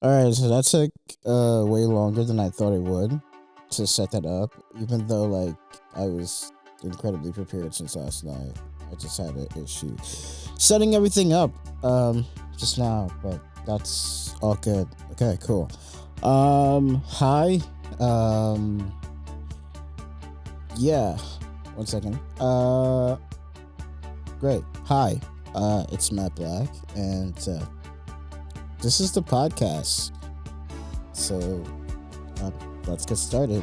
All right, so that took way longer than I thought it would to set that up. Even though I was incredibly prepared since last night, I just had an issue setting everything up just now, but that's all good. Okay, cool. Hi. Um, yeah. One second. Great. Hi. It's Matt Black, and this is the podcast. So uh, let's get started.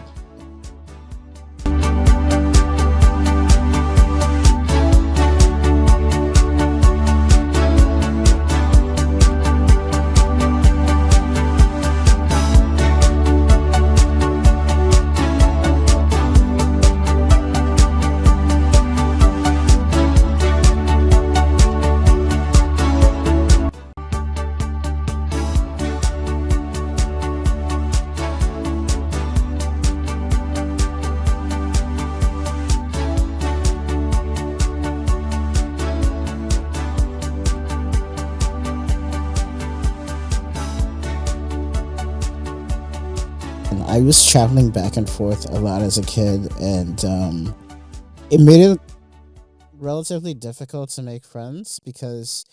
I was traveling back and forth a lot as a kid, and it made it relatively difficult to make friends because,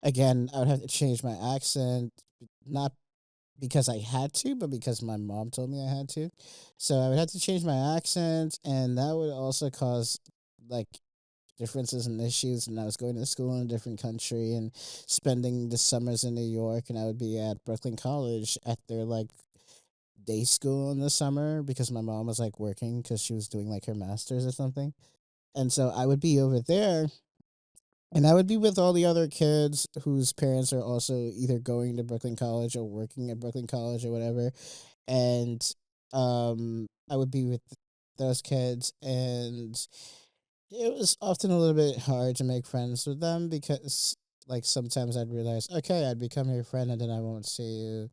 again, I would have to change my accent, not because I had to, but because my mom told me I had to. So I would have to change my accent, and that would also cause like differences and issues. And I was going to school in a different country and spending the summers in New York, and I would be at Brooklyn College at their day school in the summer because my mom was working because she was doing her master's or something. And so I would be over there and I would be with all the other kids whose parents are also either going to Brooklyn College or working at Brooklyn College or whatever. And I would be with those kids, and it was often a little bit hard to make friends with them because sometimes I'd realize, okay, I'd become your friend and then I won't see you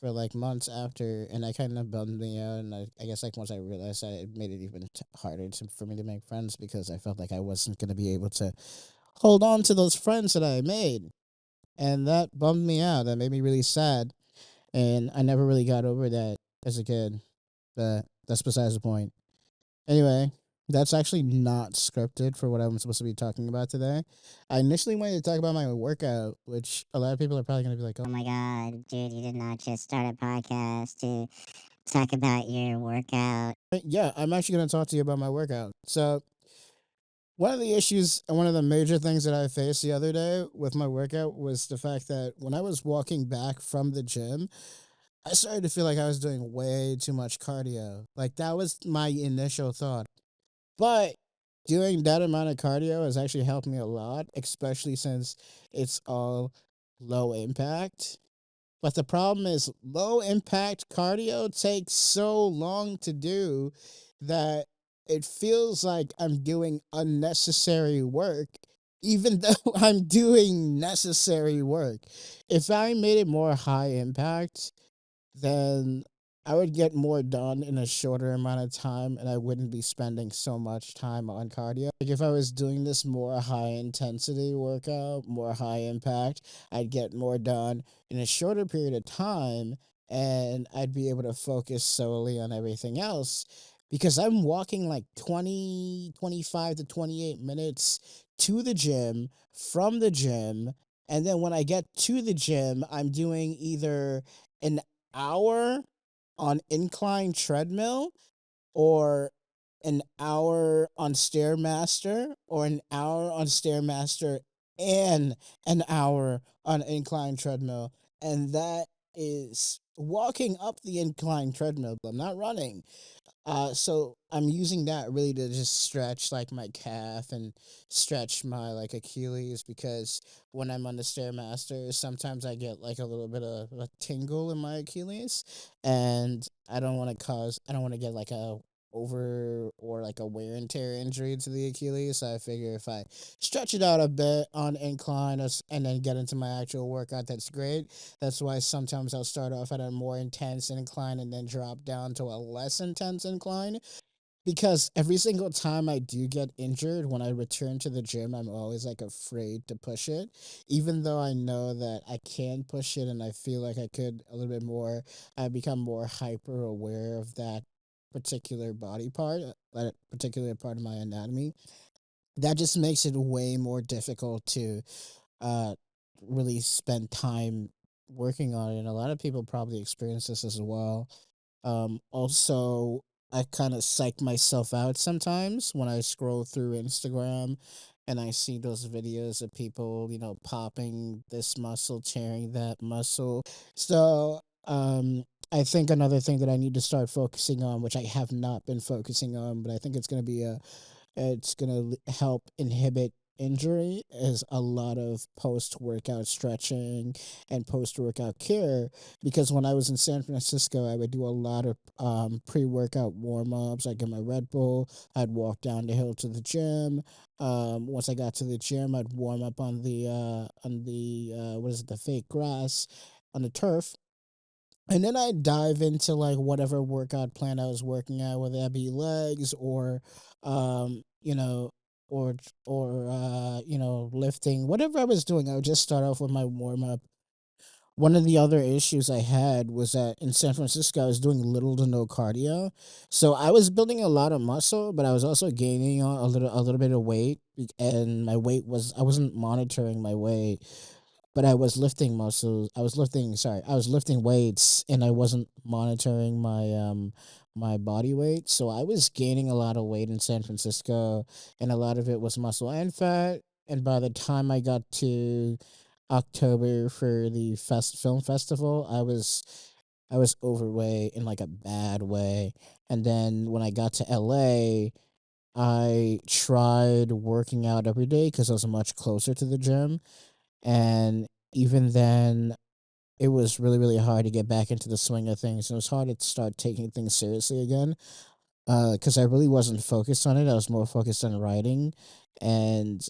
for months after, and that kind of bummed me out. And I guess once I realized that, it made it even harder for me to make friends because I felt like I wasn't going to be able to hold on to those friends that I made, and that bummed me out. That made me really sad, and I never really got over that as a kid. But that's besides the point. Anyway, that's actually not scripted for what I'm supposed to be talking about today. I initially wanted to talk about my workout, which a lot of people are probably going to be like, Oh oh, my god, dude, you did not just start a podcast to talk about your workout. yeah, I'm actually going to talk to you about my workout. So, one of the issues and one of the major things that I faced the other day with my workout was the fact that when I was walking back from the gym, I started to feel like I was doing way too much cardio. That was my initial thought. But doing that amount of cardio has actually helped me a lot, especially since it's all low impact. But the problem is, low impact cardio takes so long to do that it feels like I'm doing unnecessary work, even though I'm doing necessary work. If I made it more high impact, then I would get more done in a shorter amount of time and I wouldn't be spending so much time on cardio. If I was doing this more high intensity workout, more high impact, I'd get more done in a shorter period of time and I'd be able to focus solely on everything else because I'm walking 20, 25 to 28 minutes to the gym, from the gym, and then when I get to the gym, I'm doing either an hour on incline treadmill or an hour on stairmaster or an hour on stairmaster and an hour on incline treadmill, and that is walking up the incline treadmill. I'm not running. So I'm using that really to just stretch my calf and stretch my Achilles because when I'm on the stairmaster, sometimes I get a little bit of a tingle in my Achilles, and I don't want to get a over or a wear and tear injury to the Achilles. So I figure if I stretch it out a bit on incline and then get into my actual workout, that's great. That's why sometimes I'll start off at a more intense incline and then drop down to a less intense incline. because every single time I do get injured, when I return to the gym, I'm always like afraid to push it, even though I know that I can push it and I feel like I could a little bit more. I become more hyper aware of that particular body part, that particular part of my anatomy. That just makes it way more difficult to uh, really spend time working on it. And a lot of people probably experience this as well. Also, I kind of psych myself out sometimes when I scroll through Instagram and I see those videos of people, popping this muscle, tearing that muscle. So, I think another thing that I need to start focusing on, which I have not been focusing on, but I think it's going to help inhibit injury, is a lot of post workout stretching and post workout care. Because when I was in San Francisco, I would do a lot of pre workout warm ups. I'd get my Red Bull, I'd walk down the hill to the gym. Once I got to the gym, I'd warm up on the what is it, the fake grass, on the turf, and then I dive into like whatever workout plan I was working at, whether that be legs or, um, you know, or lifting, whatever I was doing. I would just start off with my warm up. One of the other issues I had was that in San Francisco, I was doing little to no cardio, so I was building a lot of muscle, but I was also gaining a little bit of weight, and my weight was I wasn't monitoring my weight, but I was lifting muscles. I was lifting weights, and I wasn't monitoring my body weight. So I was gaining a lot of weight in San Francisco, and a lot of it was muscle and fat. And by the time I got to October for the film festival, I was overweight in like a bad way. And then when I got to LA, I tried working out every day because I was much closer to the gym, and even then, it was really, really hard to get back into the swing of things. It was hard to start taking things seriously again, because I really wasn't focused on it. I was more focused on writing, and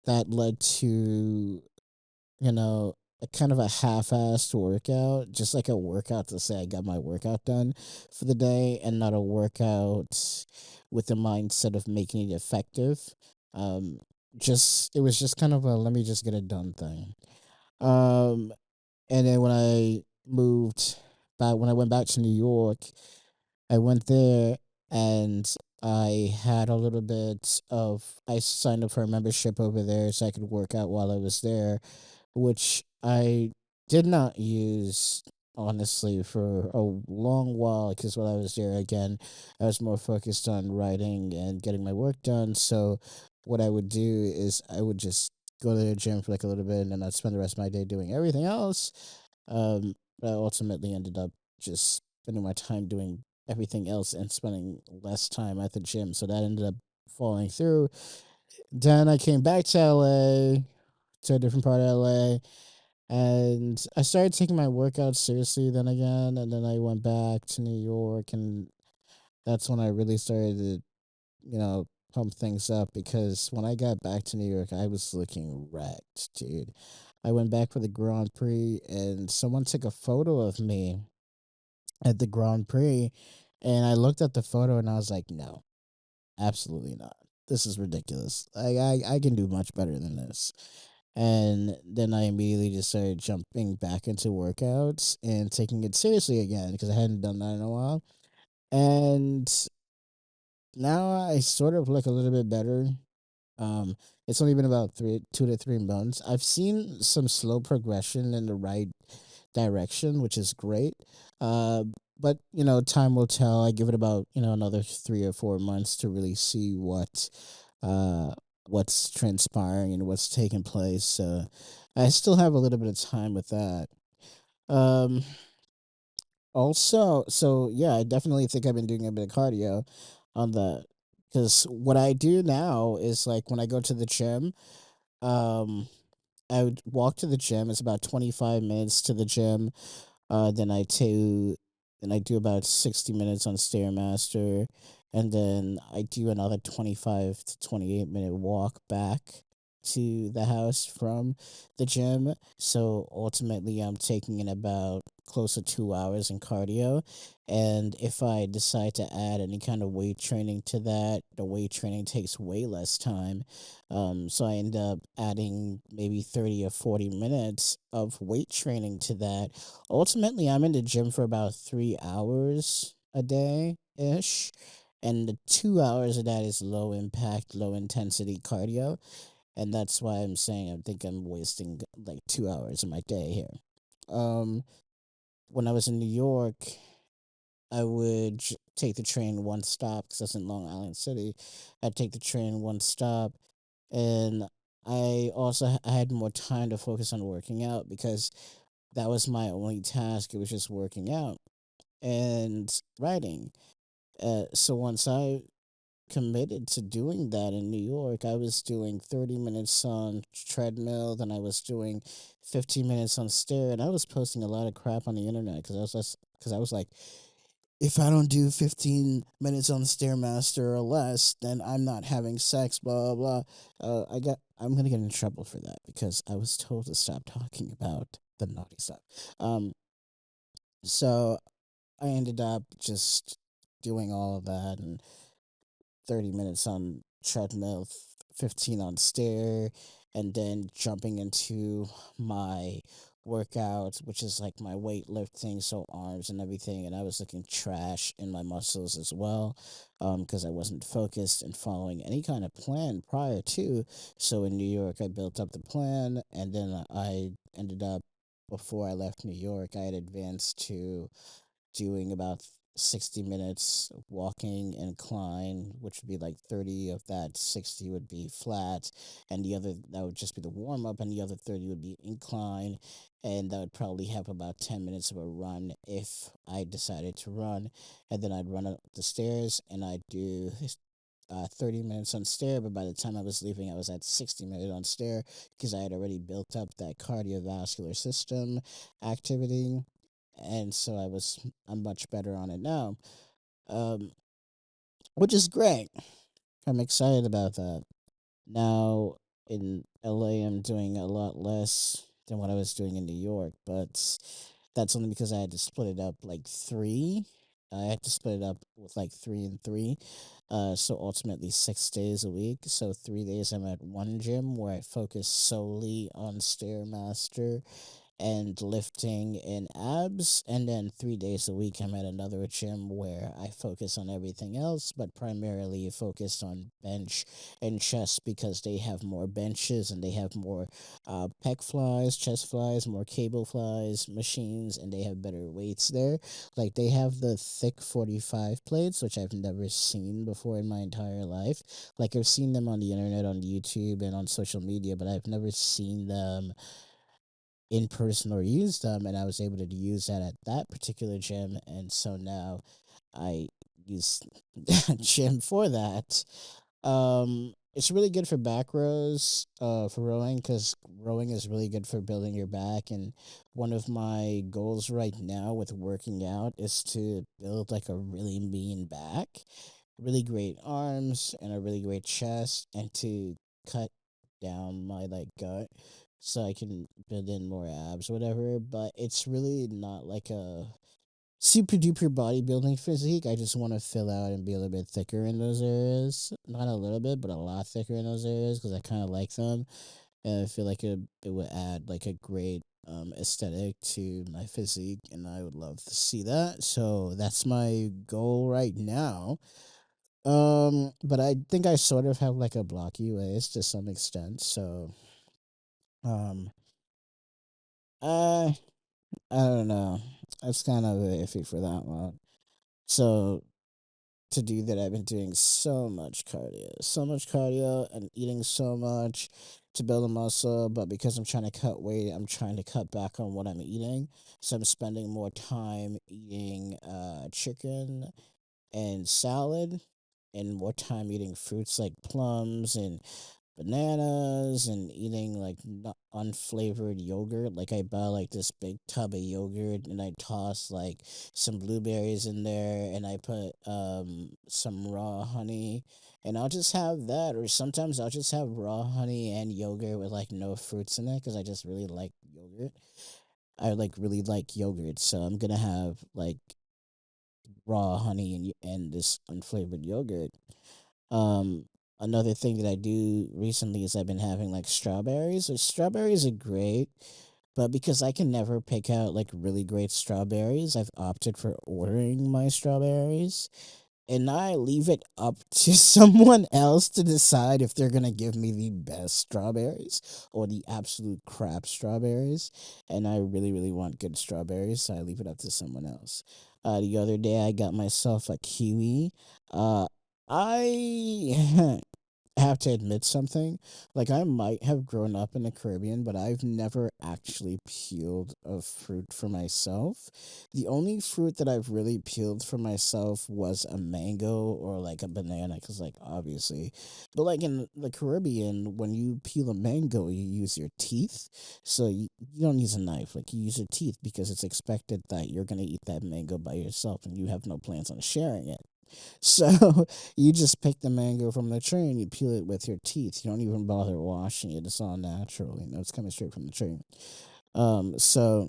that led to, you know, a kind of a half-assed workout, just like a workout to say I got my workout done for the day, and not a workout with the mindset of making it effective. Um, it was just kind of a let me just get it done thing. Um, and then when I went back to New York, I went there and I signed up for a membership over there so I could work out while I was there, which I did not use honestly for a long while, because while I was there again, I was more focused on writing and getting my work done. So what I would do is I would just go to the gym for like a little bit, and then I'd spend the rest of my day doing everything else. But I ultimately ended up just spending my time doing everything else and spending less time at the gym. So that ended up falling through. Then I came back to LA, to a different part of LA, and I started taking my workouts seriously then again. And then I went back to New York, and that's when I really started to, pump things up, because when I got back to New York, I was looking wrecked, dude. I went back for the Grand Prix, and someone took a photo of me at the Grand Prix, and I looked at the photo and I was like, no, absolutely not. This is ridiculous. I can do much better than this. And then I immediately just started jumping back into workouts and taking it seriously again, because I hadn't done that in a while. And now I sort of look a little bit better. Um, it's only been about 2 to 3 months. I've seen some slow progression in the right direction, which is great. Uh, but time will tell. I give it about another 3 or 4 months to really see uh what's transpiring and what's taking place. So I still have a little bit of time with that. Um, Also, so yeah, I definitely think I've been doing a bit of cardio on that, because what I do now is like when I go to the gym, um, I would walk to the gym. It's about 25 minutes to the gym. Then I do about 60 minutes on Stairmaster, and then I do another 25 to 28 minute walk back to the house from the gym. So ultimately, I'm taking in about close to 2 hours in cardio. And if I decide to add any kind of weight training to that, the weight training takes way less time. So I end up adding maybe 30 or 40 minutes of weight training to that. Ultimately, I'm in the gym for about 3 hours a day ish. And the 2 hours of that is low impact, low intensity cardio. And that's why I'm saying I think I'm wasting like 2 hours of my day here. Um, when I was in New York, I would take the train one stop because that's in Long Island City. I'd take the train one stop, and I also I had more time to focus on working out because that was my only task. It was just working out and writing. So once I committed to doing that in New York, I was doing 30 minutes on treadmill, then I was doing 15 minutes on stair, and I was posting a lot of crap on the internet because I was like, if I don't do 15 minutes on the stairmaster or less, then I'm not having sex. Blah blah blah. I'm gonna get in trouble for that because I was told to stop talking about the naughty stuff. Um, so I ended up just doing all of that and 30 minutes on treadmill, 15 on stair, and then jumping into my workout, which is like my weightlifting, so arms and everything. And I was looking trash in my muscles as well because I wasn't focused and following any kind of plan prior to. So in New York, I built up the plan, and then I ended up, before I left New York, I had advanced to doing about 60 minutes walking incline, which would be like 30 of that 60 would be flat, and the other, that would just be the warm up, and the other 30 would be incline. And that would probably have about 10 minutes of a run if I decided to run. And then I'd run up the stairs and I'd do 30 minutes on stair, but by the time I was leaving, I was at 60 minutes on stair because I had already built up that cardiovascular system activity, and so I'm much better on it now, um, which is great. I'm excited about that. Now in LA, I'm doing a lot less than what I was doing in New York, but that's only because I had to split it up like three. I had to split it up with like three and three. So ultimately 6 days a week. So 3 days I'm at one gym where I focus solely on Stairmaster and lifting and abs, and then 3 days a week I'm at another gym where I focus on everything else, but primarily focused on bench and chest because they have more benches and they have more pec flies, chest flies, more cable flies machines, and they have better weights there. Like they have the thick 45 plates, which I've never seen before in my entire life. Like I've seen them on the internet, on YouTube, and on social media, but I've never seen them in person or use them, and I was able to use that at that particular gym, and so now I use that gym for that. It's really good for back rows, for rowing, because rowing is really good for building your back. And one of my goals right now with working out is to build like a really mean back, really great arms, and a really great chest, and to cut down my like gut so I can build in more abs, or whatever. But it's really not like a super duper bodybuilding physique. I just want to fill out and be a little bit thicker in those areas. Not a little bit, but a lot thicker in those areas because I kind of like them. And I feel like it would add like a great aesthetic to my physique, and I would love to see that. So that's my goal right now. But I think I sort of have like a blocky waist to some extent. So um, I I don't know. It's kind of iffy for that one. So to do that, I've been doing so much cardio, and eating so much to build a muscle. But because I'm trying to cut weight, I'm trying to cut back on what I'm eating. So I'm spending more time eating chicken and salad, and more time eating fruits like plums and bananas and eating like unflavored yogurt. Like I buy like this big tub of yogurt and I toss like some blueberries in there and I put some raw honey and I'll just have that. Or sometimes I'll just have raw honey and yogurt with like no fruits in it because I just really like yogurt. I like really like yogurt, so I'm gonna have like raw honey and this unflavored yogurt. Um, Another thing that I do recently is I've been having like strawberries. So strawberries are great, but because I can never pick out like really great strawberries, I've opted for ordering my strawberries. And I leave it up to someone else to decide if they're gonna give me the best strawberries or the absolute crap strawberries. And I really, really want good strawberries, so I leave it up to someone else. The other day, I got myself a kiwi. Uh, I have to admit something. Like, I might have grown up in the Caribbean, but I've never actually peeled a fruit for myself. The only fruit that I've really peeled for myself was a mango or like a banana, because, like, obviously. But, like, in the Caribbean, when you peel a mango, you use your teeth. So you don't use a knife. Like, you use your teeth because it's expected that you're going to eat that mango by yourself and you have no plans on sharing it. So you just pick the mango from the tree and you peel it with your teeth. You don't even bother washing it. It's all natural. It's coming straight from the tree. So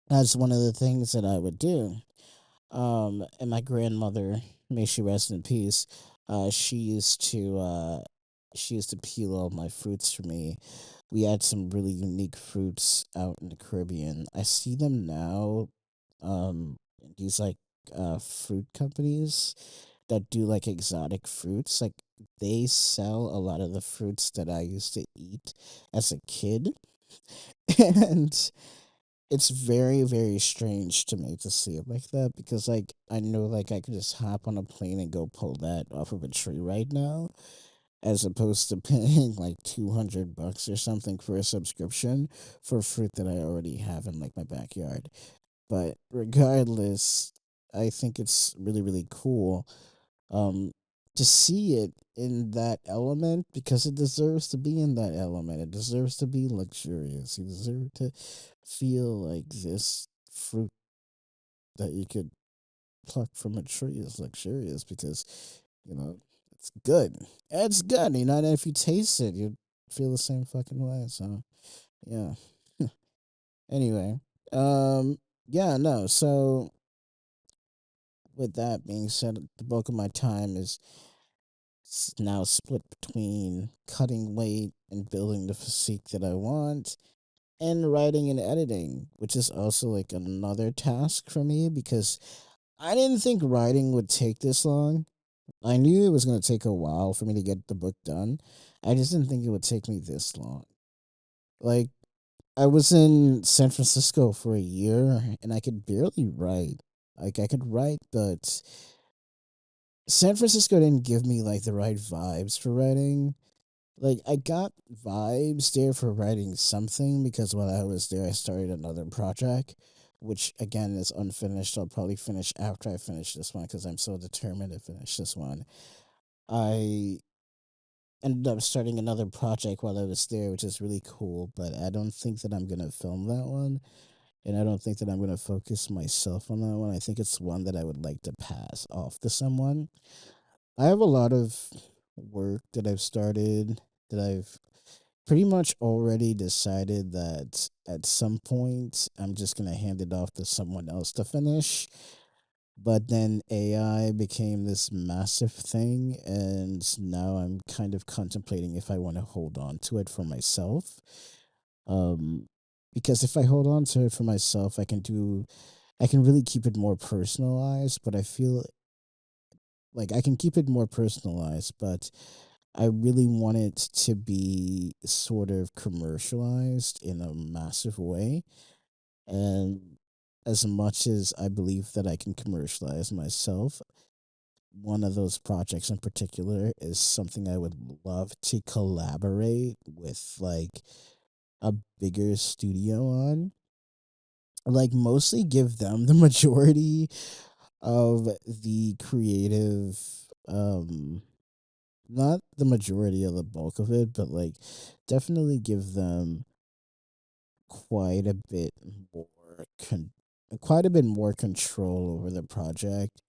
that's one of the things that I would do. And my grandmother, may she rest in peace, she used to peel all my fruits for me. We had some really unique fruits out in the Caribbean. I see them now. These like fruit companies that do like exotic fruits. Like they sell a lot of the fruits that I used to eat as a kid. And it's very, very strange to me to see it like that because like I know like I could just hop on a plane and go pull that off of a tree right now as opposed to paying like $200 or something for a subscription for fruit that I already have in like my backyard. But regardless, I think it's really, really cool um to see it in that element because it deserves to be in that element. It deserves to be luxurious. You deserve to feel like this fruit that you could pluck from a tree is luxurious because, you know, it's good. It's good, and if you taste it, you feel the same fucking way. So, yeah. Anyway, yeah, no. So, with that being said, the bulk of my time is now split between cutting weight and building the physique that I want and writing and editing, which is also like another task for me because I didn't think writing would take this long. I knew it was going to take a while for me to get the book done. I just didn't think it would take me this long. Like, I was in San Francisco for a year and I could barely write. Like, I could write, but San Francisco didn't give me like the right vibes for writing. Like I got vibes there for writing something because while I was there I started another project which again is unfinished. I'll probably finish after I finish this one because I'm so determined to finish this one. I ended up starting another project while I was there which is really cool, but I don't think that I'm going to film that one and I don't think that I'm going to focus myself on that one. I think it's one that I would like to pass off to someone. I have a lot of work that I've started that I've pretty much already decided that at some point I'm just going to hand it off to someone else to finish. But then AI became this massive thing, and now I'm kind of contemplating if I want to hold on to it for myself. Um, because if I hold on to it for myself, I can really keep it more personalized, but I feel like I can keep it more personalized, but I really want it to be sort of commercialized in a massive way. And as much as I believe that I can commercialize myself, one of those projects in particular is something I would love to collaborate with like a bigger studio on. Like mostly give them the majority of the creative um not the majority of the bulk of it, but like definitely give them quite a bit more con- quite a bit more control over the project.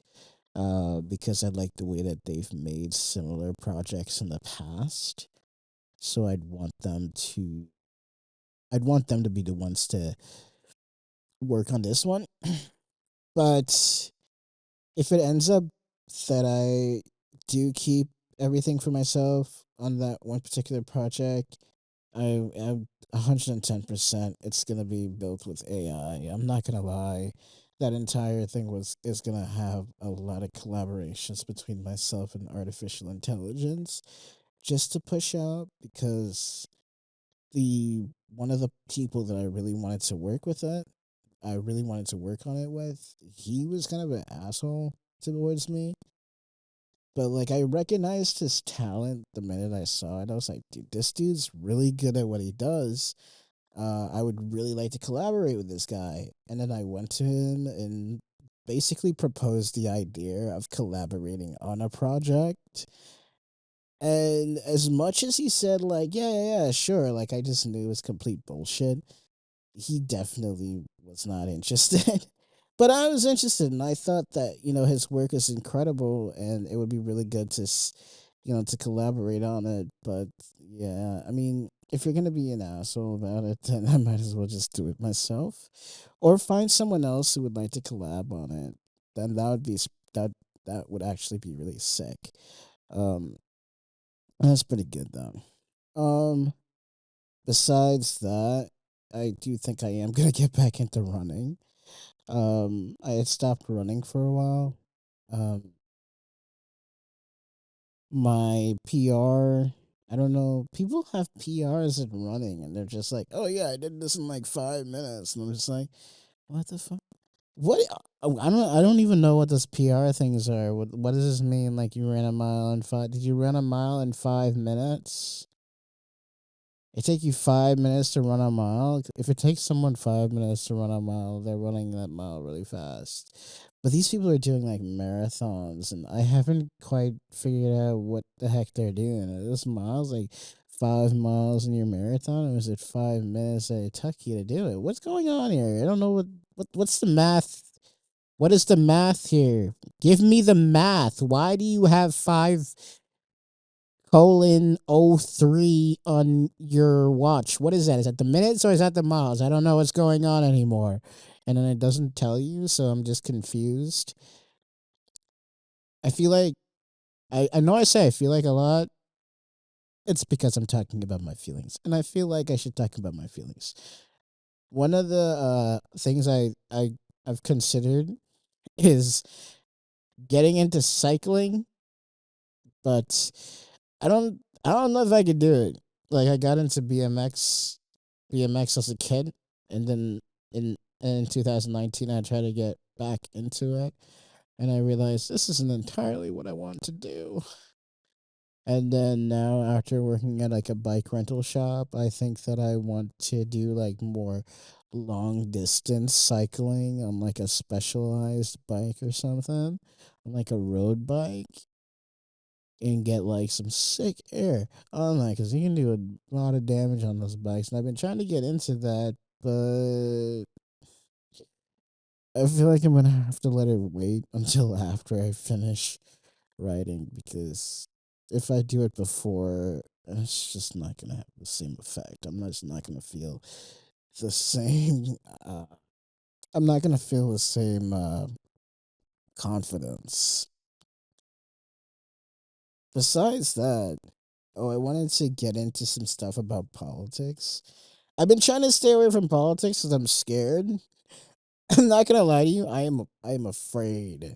Because I like the way that they've made similar projects in the past. So I'd want them to be the ones to work on this one. But if it ends up that I do keep everything for myself on that one particular project, I'm 110%. It's gonna be built with AI. I'm not gonna lie. That entire thing is gonna have a lot of collaborations between myself and artificial intelligence, just to push out, because the one of the people that I really wanted to work with it, I really wanted to work on it with, he was kind of an asshole towards me. But like I recognized his talent the minute I saw it. I was like, dude, this dude's really good at what he does. I would really like to collaborate with this guy. And then I went to him and basically proposed the idea of collaborating on a project. And as much as he said, like, yeah, sure, like I just knew it was complete bullshit, he definitely was not interested. But I was interested, and I thought that his work is incredible, and it would be really good to to collaborate on it. But yeah, I mean, if you're gonna be an asshole about it, then I might as well just do it myself, or find someone else who would like to collab on it. Then that would actually be really sick. Um, that's pretty good though. Um, Besides that, I do think I am gonna get back into running. I had stopped running for a while. Um, my PR, I don't know. People have PRs in running, and they're just like, "Oh yeah, I did this in like 5 minutes," and I'm just like, "What the fuck? What? I don't even know what those PR things are. What does this mean? Like you ran a mile in five? Did you run a mile in 5 minutes? It take you 5 minutes to run a mile. If it takes someone 5 minutes to run a mile, they're running that mile really fast. But these people are doing like marathons, and I haven't quite figured out what the heck they're doing. Are those miles like 5 miles in your marathon, or is it 5 minutes that it took you to do it? What's going on here? I don't know what's the math. What is the math here? Give me the math. Why do you have 5:03 on your watch? What is that? Is that the minutes or is that the miles? I don't know what's going on anymore. And then it doesn't tell you, so I'm just confused. I feel like I know I say I feel like a lot. It's because I'm talking about my feelings. And I feel like I should talk about my feelings. One of the things I've considered is getting into cycling, but I don't know if I could do it. Like I got into BMX as a kid, and then in 2019 I tried to get back into it, and I realized this isn't entirely what I want to do. And then now, after working at like a bike rental shop, I think that I want to do like more long distance cycling on like a specialized bike or something, on like a road bike, and get like some sick air on that, because you can do a lot of damage on those bikes. And I've been trying to get into that, but I feel like I'm gonna have to let it wait until after I finish writing, because if I do it before, it's just not gonna have the same effect. I'm just not gonna feel the same. Uh, I'm not gonna feel the same confidence. Besides that, oh, I wanted to get into some stuff about politics. I've been trying to stay away from politics because I'm scared. I'm not gonna lie to you. I am afraid.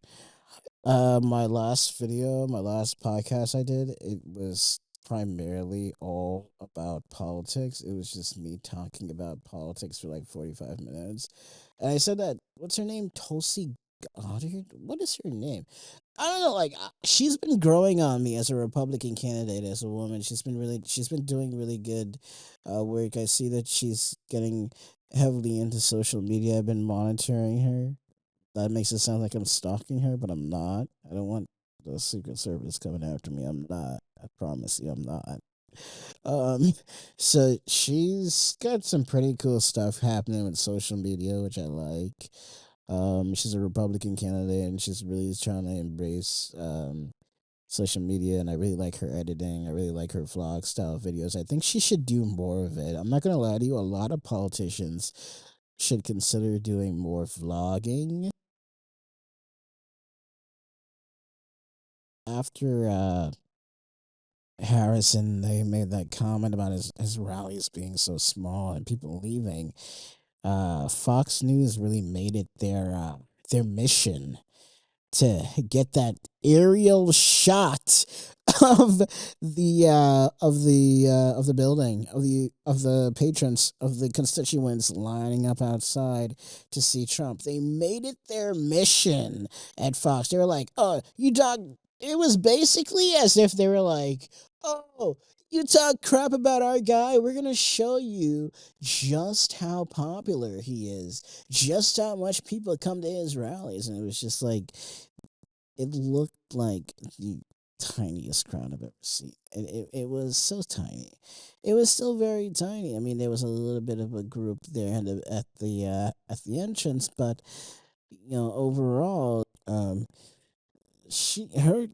My last podcast I did, it was primarily all about politics. It was just me talking about politics for like 45 minutes. And I said that, what's her name? Tulsi Goddard? What is her name? I don't know. Like, she's been growing on me as a Republican candidate, as a woman. She's been doing really good work. I see that she's getting heavily into social media. I've been monitoring her. That makes it sound like I'm stalking her, but I'm not. I don't want the Secret Service coming after me. I'm not. I promise you, I'm not. Um, so she's got some pretty cool stuff happening with social media, which I like. She's a Republican candidate, and she's really trying to embrace social media, and I really like her editing. I really like her vlog style videos. I think she should do more of it. I'm not gonna lie to you, a lot of politicians should consider doing more vlogging. After Harrison, they made that comment about his rallies being so small and people leaving. Fox News really made it their mission to get that aerial shot of the building, of the patrons, of the constituents lining up outside to see Trump. They made it their mission at Fox. They were like, "Oh, you talk." It was basically as if they were like, "Oh, you talk crap about our guy. We're gonna show you just how popular he is, just how much people come to his rallies." And it was just like, it looked like the tiniest crowd I've ever seen. It was so tiny. It was still very tiny. I mean, there was a little bit of a group there at the entrance, but overall, she her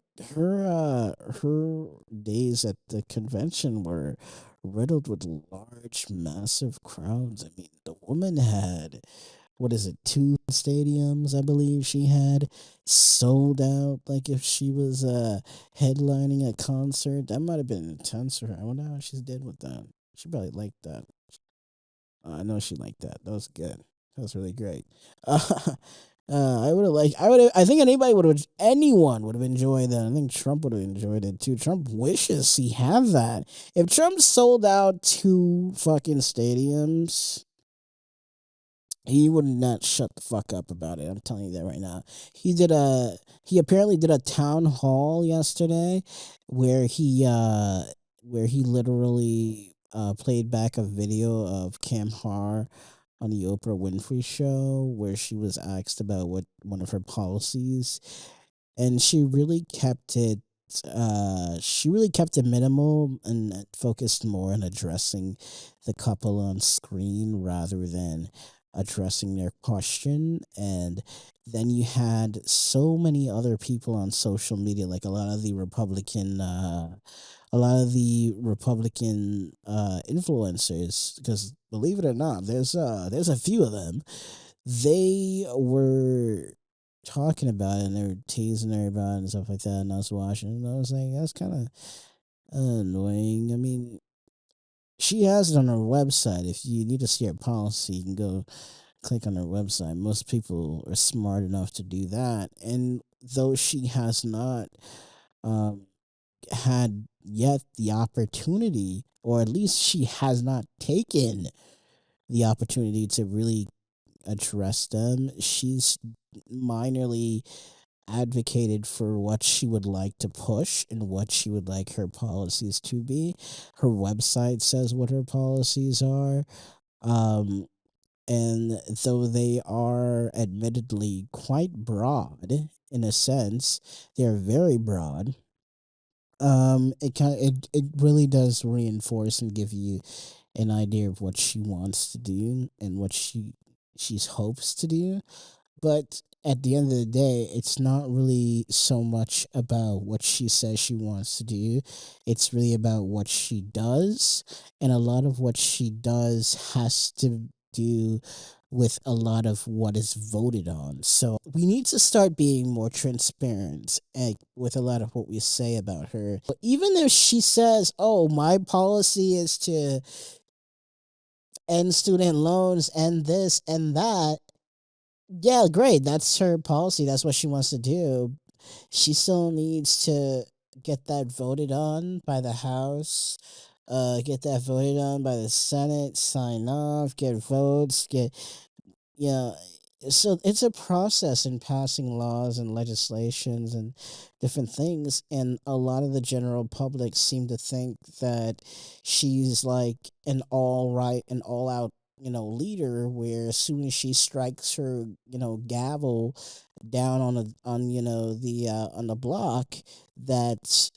days at the convention were riddled with large, massive crowds. I mean, the woman had, what is it, two stadiums, I believe she had sold out, like if she was headlining a concert. That might have been intense for her. I wonder how she did with that. She probably liked that. I know she liked that. That was good. That was really great. I would have liked. I think anyone would have enjoyed that. I think Trump would have enjoyed it too. Trump wishes he had that. If Trump sold out two fucking stadiums, he would not shut the fuck up about it. I'm telling you that right now. He apparently did a town hall yesterday where he literally played back a video of Cam Har on the Oprah Winfrey show, where she was asked about what one of her policies, and she really kept it minimal and focused more on addressing the couple on screen rather than addressing their question. And then you had so many other people on social media, like a lot of the Republican influencers, because believe it or not, there's a few of them. They were talking about it, and they were teasing her about it and stuff like that. And I was watching, and I was like, that's kind of annoying. I mean, she has it on her website. If you need to see her policy, you can go click on her website. Most people are smart enough to do that. And though she has not um, had yet the opportunity, or at least she has not taken the opportunity to really address them, she's minorly advocated for what she would like to push and what she would like her policies to be. Her website says what her policies are. Um, and though they are admittedly quite broad in a sense, they are very broad. It really does reinforce and give you an idea of what she wants to do and what she's hopes to do. But at the end of the day, it's not really so much about what she says she wants to do. It's really about what she does. And a lot of what she does has to do with a lot of what is voted on. So we need to start being more transparent with a lot of what we say about her. Even if she says, oh, my policy is to end student loans and this and that, yeah, great. That's her policy. That's what she wants to do. She still needs to get that voted on by the House, get that voted on by the Senate, sign off, get votes, yeah. So it's a process in passing laws and legislations and different things, and a lot of the general public seem to think that she's like an all right, an all out leader, where as soon as she strikes her, gavel down on the block, that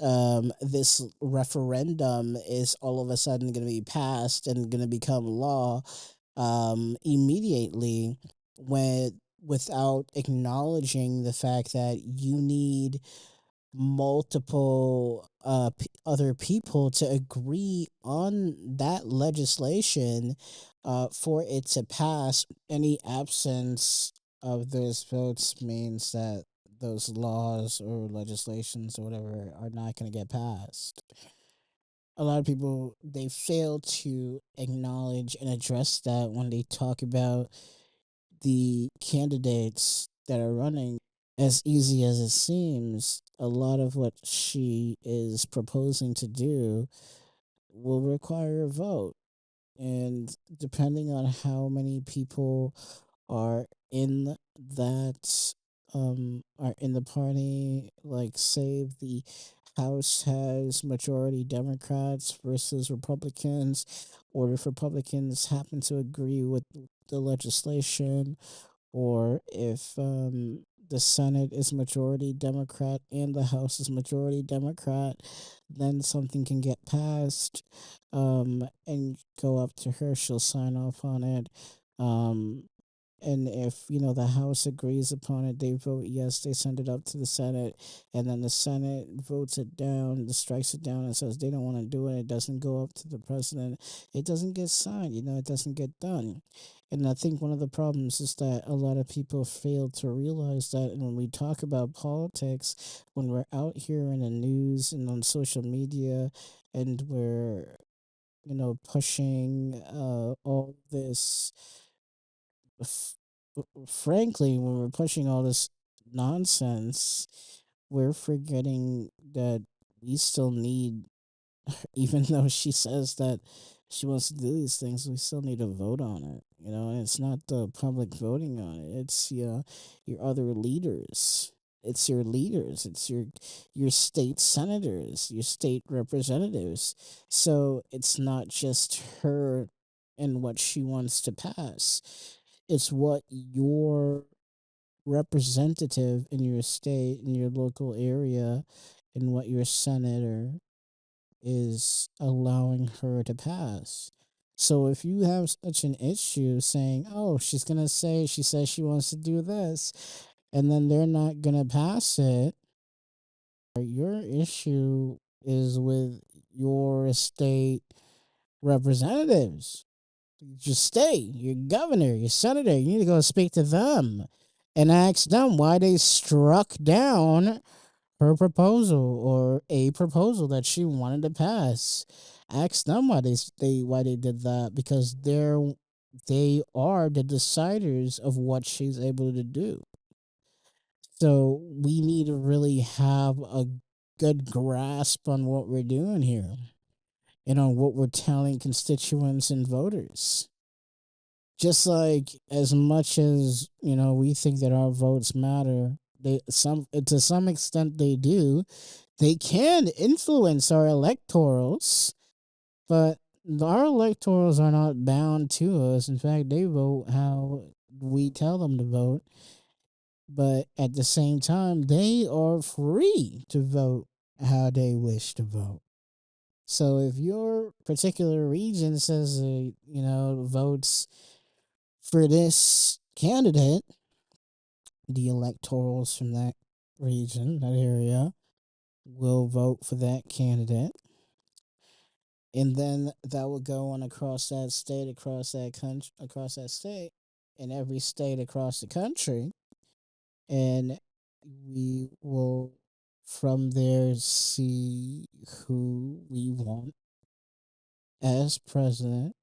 this referendum is all of a sudden going to be passed and going to become law immediately, when without acknowledging the fact that you need multiple other people to agree on that legislation for it to pass. Any absence of those votes means that those laws or legislations or whatever are not going to get passed. A lot of people, they fail to acknowledge and address that when they talk about the candidates that are running. As easy as it seems, a lot of what she is proposing to do will require a vote. And depending on how many people are in that are in the party, like say the House has majority Democrats versus Republicans, or if Republicans happen to agree with the legislation, or if the Senate is majority Democrat and the House is majority Democrat, then something can get passed and go up to her. She'll sign off on it. Um, and if the House agrees upon it, they vote yes, they send it up to the Senate, and then the Senate votes it down, strikes it down, and says they don't want to do it. It doesn't go up to the president. It doesn't get signed. It doesn't get done. And I think one of the problems is that a lot of people fail to realize that. And when we talk about politics, when we're out here in the news and on social media, and we're pushing all this, f- frankly, when we're pushing all this nonsense, we're forgetting that we still need, even though she says that she wants to do these things, we still need to vote on it. And it's not the public voting on it. It's your other leaders. It's your leaders. It's your state senators, your state representatives. So it's not just her and what she wants to pass. It's what your representative in your state, in your local area, and what your senator is allowing her to pass. So if you have such an issue saying, "Oh, she says she wants to do this," and then they're not gonna pass it, your issue is with your state representatives. Your state, your governor, your senator. You need to go speak to them and ask them why they struck down her proposal, or a proposal that she wanted to pass. Ask them why they did that, because they are the deciders of what she's able to do. So we need to really have a good grasp on what we're doing here and on what we're telling constituents and voters. Just like, as much as we think that our votes matter, they some to some extent they do. They can influence our electorals, but our electorals are not bound to us. In fact, they vote how we tell them to vote. But at the same time, they are free to vote how they wish to vote. So if your particular region says, votes for this candidate, the electorals from that region, that area, will vote for that candidate. And then that will go on across that state, across that country, across that state, in every state across the country. And we will from there see who we want as president.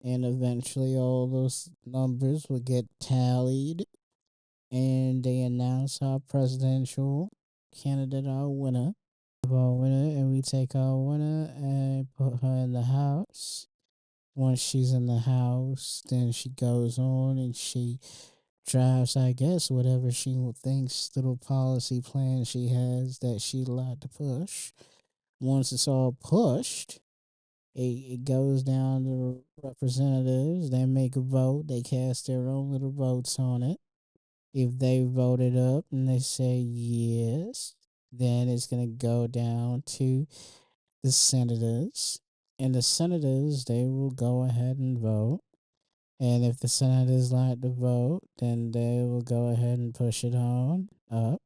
And eventually all those numbers will get tallied, and they announce our presidential candidate, our winner. Our winner, and we take our winner and put her in the house. Once she's in the house, then she goes on and she drives, I guess, whatever she thinks little policy plan she has that she'd like to push. Once it's all pushed, it goes down to representatives. They make a vote. They cast their own little votes on it. If they vote it up and they say yes, then it's gonna go down to the senators, and the senators they will go ahead and vote. And if the senators like to vote, then they will go ahead and push it on up.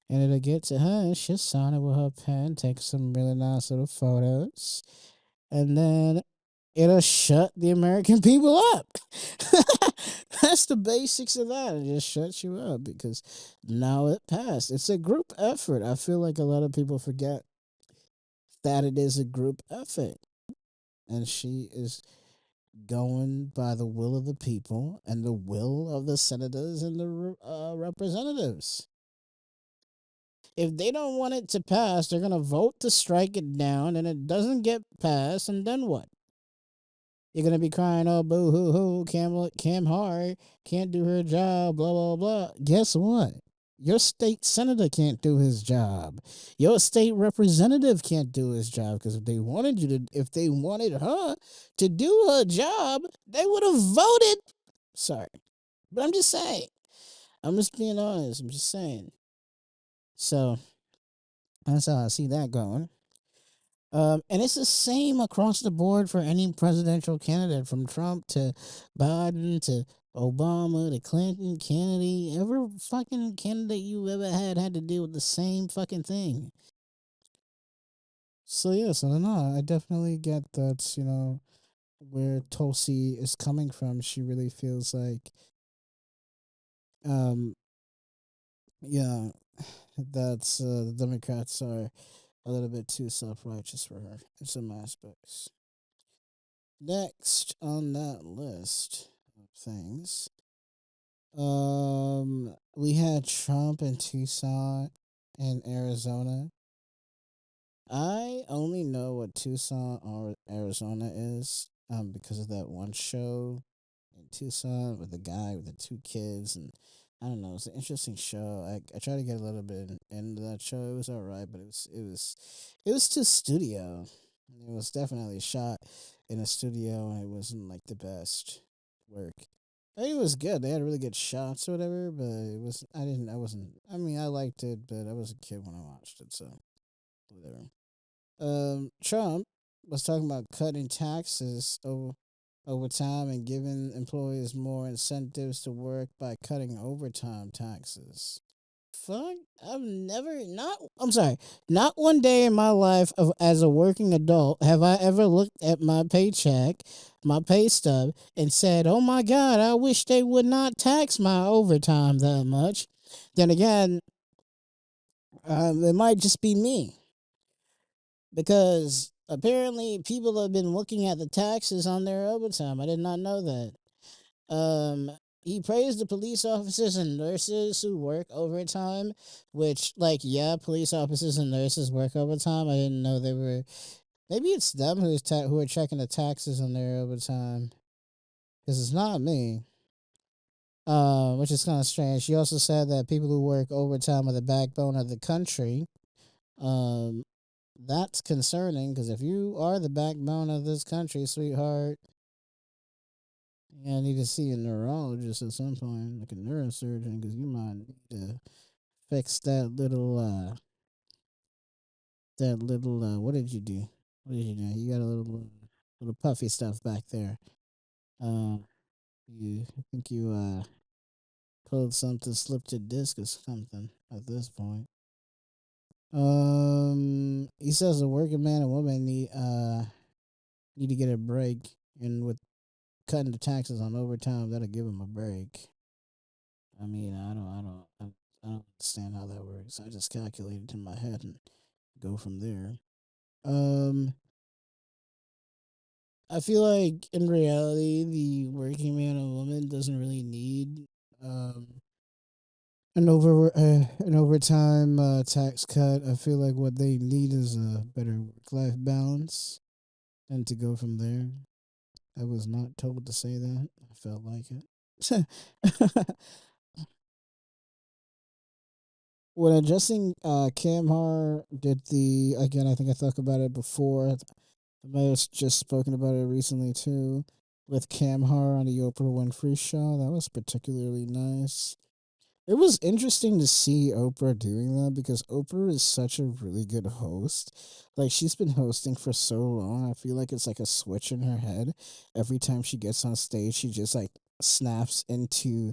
And it'll get to her, and she'll sign it with her pen, take some really nice little photos, and then it'll shut the American people up. That's the basics of that. It just shuts you up because now it passed. It's a group effort. I feel like a lot of people forget that it is a group effort. And she is going by the will of the people and the will of the senators and the representatives. If they don't want it to pass, they're going to vote to strike it down, and it doesn't get passed, and then what? You're going to be crying, oh, boo hoo hoo, Cam Hart can't do her job, blah, blah, blah. Guess what? Your state senator can't do his job. Your state representative can't do his job because if they wanted her to do her job, they would have voted. Sorry. But I'm just saying. I'm just being honest. I'm just saying. So that's how I see that going. And it's the same across the board for any presidential candidate, from Trump to Biden to Obama to Clinton, Kennedy. Every fucking candidate you ever had to deal with the same fucking thing. So yes, I don't know. I definitely get that, where Tulsi is coming from. She really feels like, yeah, that's the Democrats are a little bit too self-righteous for her in some aspects. Next on that list of things, we had Trump in Tucson and Arizona. I only know what Tucson or Arizona is, because of that one show in Tucson with the guy with the two kids, and I don't know. It's an interesting show. I tried to get a little bit into that show. It was alright, but it was too studio. It was definitely shot in a studio, and it wasn't like the best work. It was good. They had really good shots or whatever, but it was. I wasn't. I mean, I liked it, but I was a kid when I watched it, so whatever. Trump was talking about cutting taxes over time and giving employees more incentives to work by cutting overtime taxes. Fuck, I'm sorry, not one day in my life as a working adult have I ever looked at my paycheck, my pay stub, and said, oh my God, I wish they would not tax my overtime that much. Then again, it might just be me, because apparently people have been looking at the taxes on their overtime. I did not know that. He praised the police officers and nurses who work overtime, which, like, yeah, police officers and nurses work overtime. I didn't know they were. Maybe it's them who are checking the taxes on their overtime, because it's not me. Which is kind of strange. She also said that people who work overtime are the backbone of the country. Um, that's concerning, because if you are the backbone of this country, sweetheart, I need to see a neurologist at some point, like a neurosurgeon, because you might need to fix what did you do? What did you do? You got a little puffy stuff back there. You I think you pulled something, slipped your disc or something at this point. He says a working man and woman need to get a break, and with cutting the taxes on overtime, that'll give him a break. I mean, I don't understand how that works. I just calculate it in my head and go from there. Um, I feel like in reality, the working man or woman doesn't really need an overtime tax cut. I feel like what they need is a better work life balance, and to go from there. I was not told to say that. I felt like it. When adjusting Cam Har did the, again, I think I talked about it before. I might have just spoken about it recently too, with Cam Har on the Oprah Winfrey show. That was particularly nice. It was interesting to see Oprah doing that because Oprah is such a really good host. Like she's been hosting for so long. I feel like it's like a switch in her head. Every time she gets on stage, she just like snaps into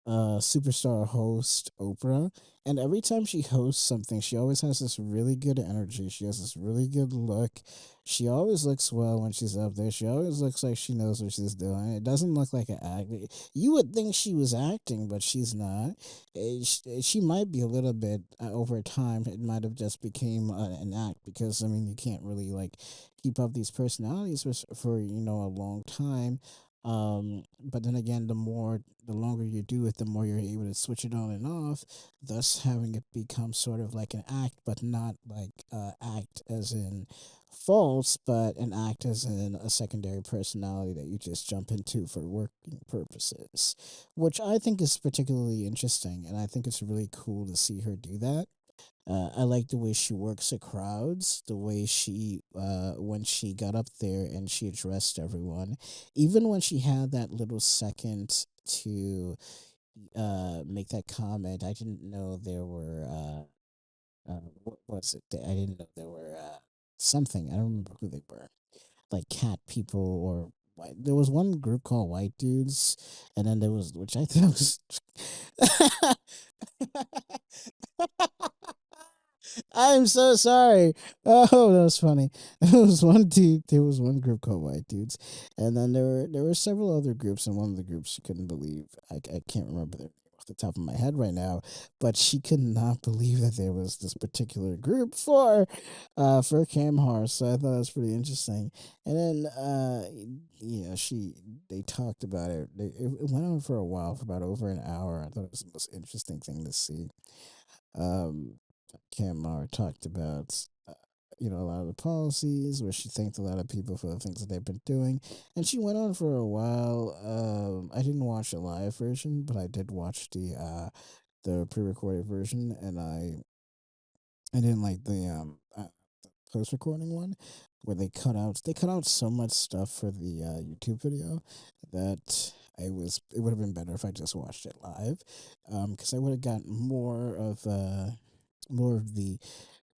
superstar host Oprah, and every time she hosts something, she always has this really good energy. She has this really good look. She always looks well when she's up there. She always looks like she knows what she's doing. It doesn't look like an act. You would think she was acting, but she's not. She might be a little bit over time. It might have just became an act because I mean you can't really like keep up these personalities for a long time. But then again, the longer you do it, the more you're able to switch it on and off, thus having it become sort of like an act, but not like act as in false, but an act as in a secondary personality that you just jump into for working purposes, which I think is particularly interesting, and I think it's really cool to see her do that. I like the way she works the crowds, the way when she got up there and she addressed everyone, even when she had that little second to make that comment. I didn't know there were, what was it? I didn't know there were something. I don't remember who they were, like cat people or. There was one group called White Dudes, and then there was, which I thought was I'm so sorry. Oh, that was funny. There was one dude. There was one group called White Dudes, and then there were several other groups. And one of the groups she couldn't believe. I can't remember their name off the top of my head right now, but she could not believe that there was this particular group for Camhar. So I thought that was pretty interesting. And then she they talked about it. It went on for a while, for about over an hour. I thought it was the most interesting thing to see. Um, Kamar talked about, a lot of the policies, where she thanked a lot of people for the things that they've been doing, and she went on for a while. I didn't watch the live version, but I did watch the pre-recorded version, and I didn't like the post-recording one where they cut out so much stuff for the YouTube video that it would have been better if I just watched it live, because I would have gotten more of the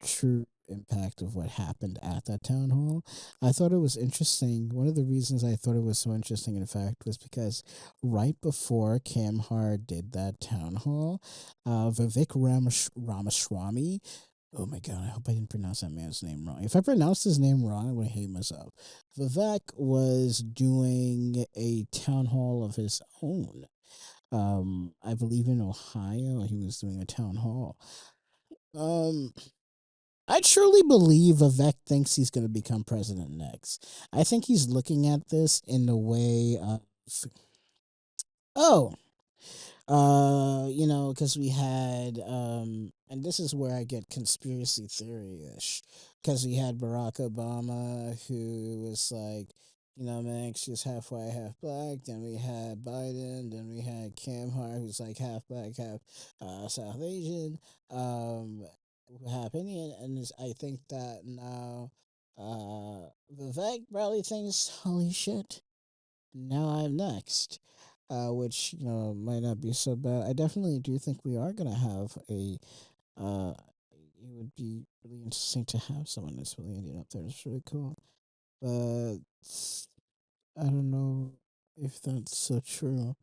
true impact of what happened at that town hall. I thought it was interesting. One of the reasons I thought it was so interesting, in fact, was because right before Kamhar did that town hall, Vivek Ramaswamy. Oh my god, I hope I didn't pronounce that man's name wrong. If I pronounced his name wrong, I would hate myself. Vivek was doing a town hall of his own. I believe in Ohio, he was doing a town hall. Um, I truly believe Vivek thinks he's going to become president next. I think he's looking at this in the way of, oh, because we had, and this is where I get conspiracy theory ish, because we had Barack Obama, who was like, man, she's halfway, half black. Then we had Biden. Then we had Cam Hart, who's like half black, half South Asian, um, half Indian. And I think that now, Vivek probably thinks, holy shit, now I'm next, which might not be so bad. I definitely do think we are gonna have a. Uh, it would be really interesting to have someone that's really Indian up there. It's really cool, but I don't know if that's so true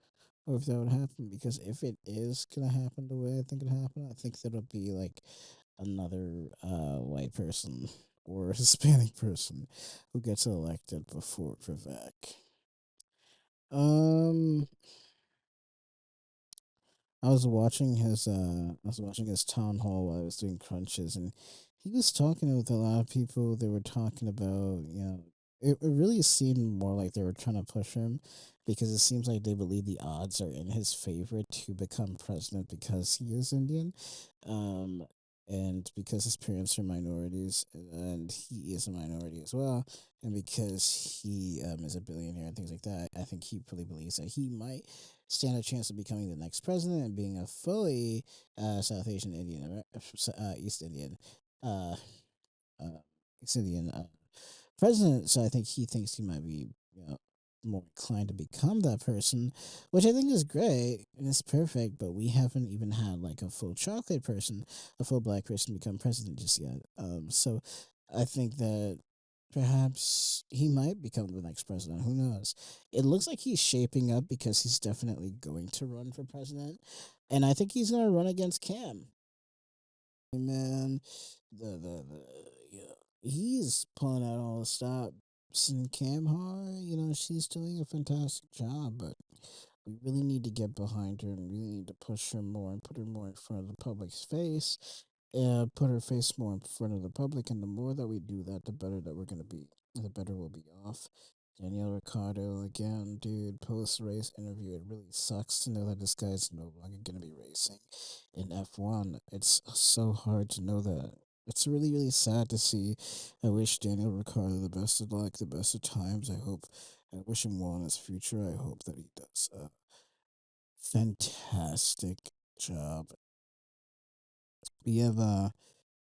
or if that would happen. Because if it is gonna happen the way I think it happened, I think that'll be like another white person or Hispanic person who gets elected before Vivek. Um, I was watching his town hall while I was doing crunches, and he was talking with a lot of people. They were talking about, it really seemed more like they were trying to push him, because it seems like they believe the odds are in his favor to become president because he is Indian. Um and because his parents are minorities and he is a minority as well, and because he is a billionaire and things like that, I think he really believes that he might stand a chance of becoming the next president and being a fully South Asian Indian, East Indian, uh, East Indian president, so I think he thinks he might be, more inclined to become that person, which I think is great and it's perfect. But we haven't even had like a full chocolate person, a full black person become president just yet. So I think that perhaps he might become the next president. Who knows? It looks like he's shaping up because he's definitely going to run for president, and I think he's going to run against Cam. Man, the yeah, he's pulling out all the stops. And Cam Har, she's doing a fantastic job, but we really need to get behind her and really need to push her more and put her more in front of the public's face. Put her face more in front of the public, and the more that we do that, the better that we're gonna be. The better we'll be off. Daniel Ricciardo again, dude. Post race interview. It really sucks to know that this guy's no longer gonna be racing in F1. It's so hard to know that. It's really really sad to see. I wish Daniel Ricciardo the best of luck, the best of times. I wish him well in his future. I hope that he does a fantastic job. We have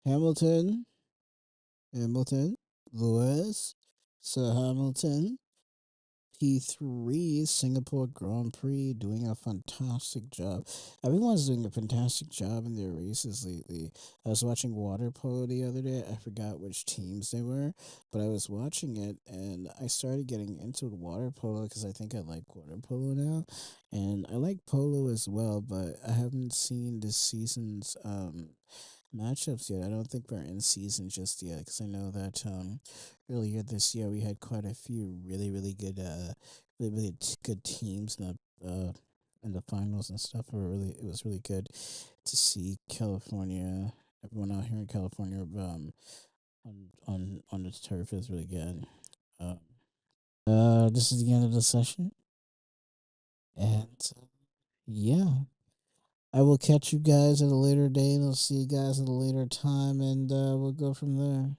Hamilton, Hamilton, Lewis, Sir Hamilton, P3, Singapore Grand Prix, doing a fantastic job. Everyone's doing a fantastic job in their races lately. I was watching water polo the other day. I forgot which teams they were, but I was watching it and I started getting into water polo because I think I like water polo now. And I like polo as well, but I haven't seen this season's matchups yet. I don't think we're in season just yet because I know that earlier this year we had quite a few really really good good teams in the finals and stuff. It was really good to see California, everyone out here in California on the turf is really good. Um, this is the end of the session, and yeah. I will catch you guys at a later date. I'll see you guys at a later time, and we'll go from there.